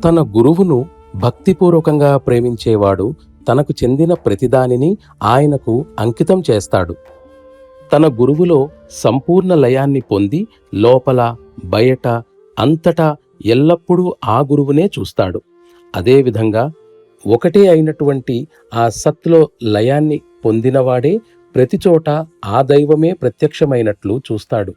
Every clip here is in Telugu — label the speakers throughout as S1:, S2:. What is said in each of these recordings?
S1: తన గురువును భక్తిపూర్వకంగా ప్రేమించేవాడు తనకు చెందిన ప్రతిదానిని ఆయనకు అంకితం చేస్తాడు. తన గురువులో సంపూర్ణ లయాన్ని పొంది లోపల బయట అంతటా ఎల్లప్పుడూ ఆ గురువునే చూస్తాడు. అదేవిధంగా ఒకటే అయినటువంటి ఆ సత్లో లయాన్ని పొందినవాడే ప్రతిచోట ఆ దైవమే ప్రత్యక్షమైనట్లు చూస్తాడు.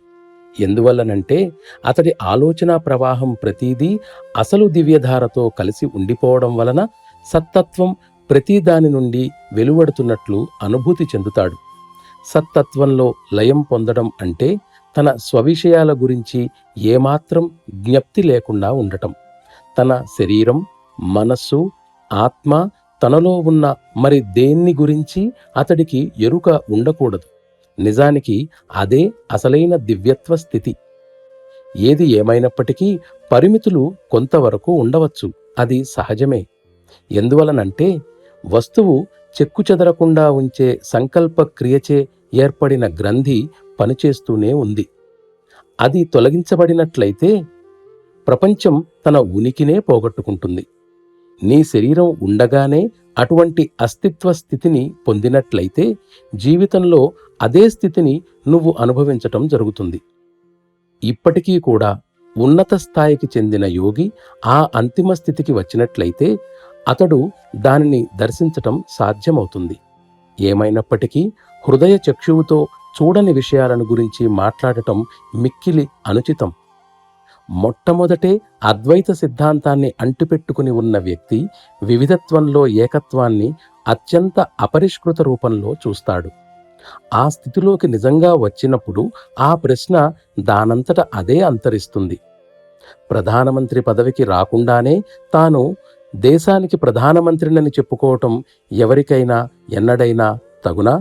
S1: ఎందువల్లనంటే అతడి ఆలోచనా ప్రవాహం ప్రతీదీ అసలు దివ్యధారతో కలిసి ఉండిపోవడం వలన సత్తత్వం ప్రతి దాని నుండి వెలువడుతున్నట్లు అనుభూతి చెందుతాడు. సత్తత్వంలో లయం పొందడం అంటే తన స్వవిషయాల గురించి ఏమాత్రం జ్ఞప్తి లేకుండా ఉండటం. తన శరీరం, మనస్సు, ఆత్మ తనలో ఉన్న మరి దేన్ని గురించి అతడికి ఎరుక ఉండకూడదు. నిజానికి అదే అసలైన దివ్యత్వ స్థితి. ఏది ఏమైనప్పటికీ పరిమితులు కొంతవరకు ఉండవచ్చు, అది సహజమే. ఎందువలనంటే వస్తువు చెక్కుచెదరకుండా ఉంచే సంకల్ప క్రియచే ఏర్పడిన గ్రంథి పనిచేస్తూనే ఉంది. అది తొలగించబడినట్లయితే ప్రపంచం తన ఉనికినే పోగొట్టుకుంటుంది. నీ శరీరం ఉండగానే అటువంటి అస్తిత్వ స్థితిని పొందినట్లయితే జీవితంలో అదే స్థితిని నువ్వు అనుభవించటం జరుగుతుంది. ఇప్పటికీ కూడా ఉన్నత స్థాయికి చెందిన యోగి ఆ అంతిమ స్థితికి వచ్చినట్లయితే అతడు దానిని దర్శించటం సాధ్యమవుతుంది. ఏమైనప్పటికీ హృదయ చక్షువుతో చూడని విషయాలను గురించి మాట్లాడటం మిక్కిలి అనుచితం. మొట్టమొదటే అద్వైత సిద్ధాంతాన్ని అంటిపెట్టుకుని ఉన్న వ్యక్తి వివిధత్వంలో ఏకత్వాన్ని అత్యంత అపరిష్కృత రూపంలో చూస్తాడు. ఆ స్థితిలోకి నిజంగా వచ్చినప్పుడు ఆ ప్రశ్న దానంతట అదే అంతరిస్తుంది. ప్రధానమంత్రి పదవికి రాకుండానే తాను దేశానికి ప్రధానమంత్రినని చెప్పుకోవటం ఎవరికైనా ఎన్నడైనా తగునా?